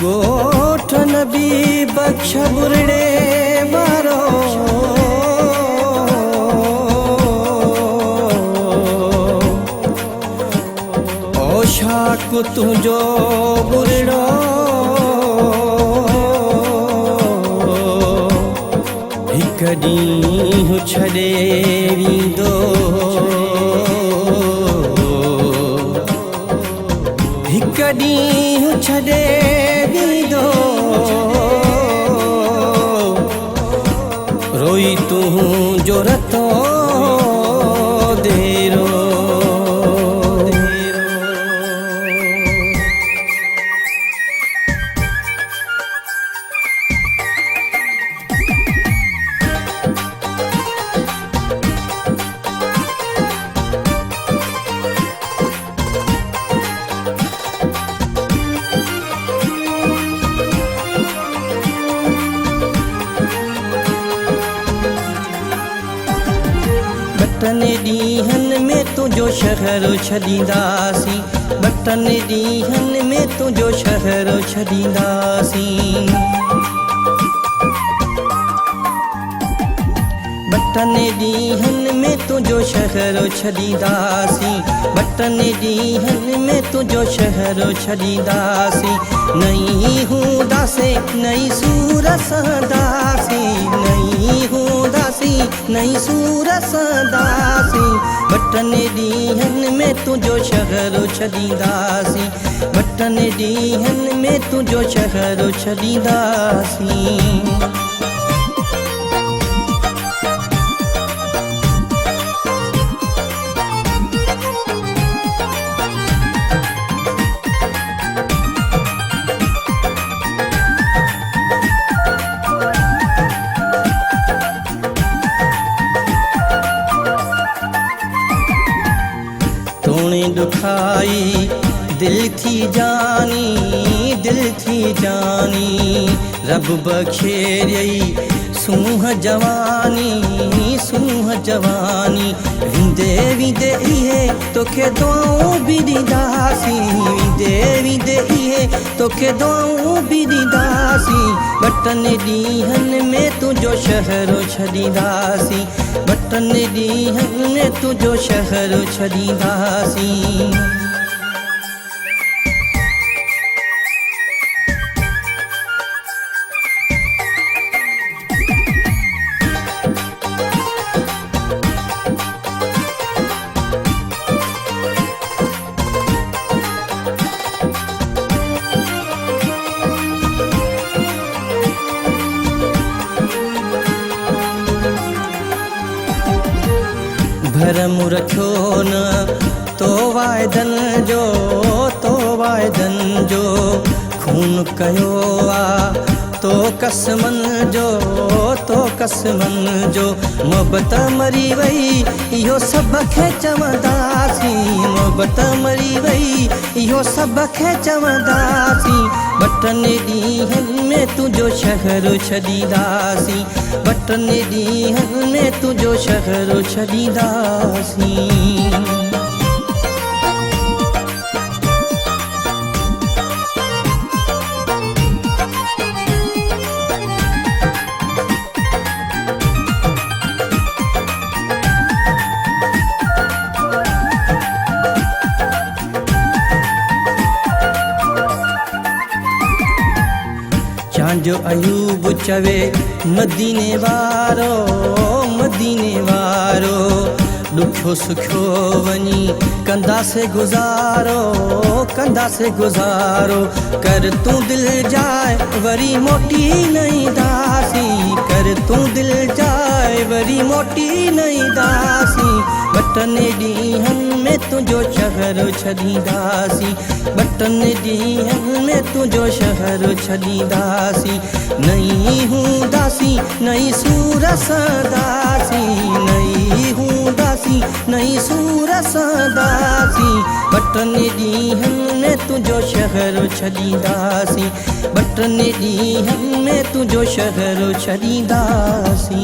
गोठ नबी बख्श बुरड़े वारो ओशाक तुझो बुरड़ो हिक ॾींहुं छॾे वेंदो हिक ॾींहुं छॾे वेंदो रोई तुंहिंजो रतो देरो बटने ॾींहंनि में तुंहिंजो शहर छॾींदासीं बटने ॾींहंनि में तुंहिंजो शहर छॾींदासीं बटने ॾींहंनि में तुंहिंजो शहर छॾींदासीं बटने ॾींहंनि में तुंहिंजो शहर छॾींदासीं नई हूंदासीं नई सूर सहंदासीं नई हूंदासीं नई सूर सहंदासीं बटने ॾींहंनि में तुंहिंजो शहर छॾींदासीं बटने ॾींहंनि में तुंहिंजो शहर छॾींदासीं तूने दुखाई दिल थी जानी रब बख्शे रही सूह जवानी विंदे विंदे इहे तोखे दुआऊं बि ॾींदासीं विंदे विंदे इहे तोखे दुआऊं बि ॾींदासीं बटने ॾींहंनि में तुंहिंजो शहर छॾींदासीं बटने ॾींहंनि में तुंहिंजो शहर छॾींदासीं भरम रखियो न तो वाइदनि जो खून कयो आ तो कसमनि जो मोहबत मरी वई इहो सभ खे चवंदासीं मोहबत मरी वई इहो सभ खे चवंदासीं बटने ॾींहंनि में तुंहिंजो शहर छॾींदासीं बटने ॾींहंनि में तुंहिंजो शहर छॾींदासीं जो अयूब चवे मदीने वारो ॾुखियो सुखियो वञी कंदासीं गुज़ारो कर तूं दिल जाए वरी मोटी न ईंदासीं कर तूं दिल जाए वरी मोटी न ईंदासीं बटने ॾींहंनि में तुंहिंजो शहर छॾींदासीं बटने ॾींहंनि में तुंहिंजो शहर छॾींदासीं नई हूंदासीं नई सूर सहंदासीं नई हूंदासीं नई सूर सहंदासीं बटने ॾींहंनि में तुंहिंजो शहर छॾींदासीं बटने ॾींहंनि में तुंहिंजो शहर छॾींदासीं।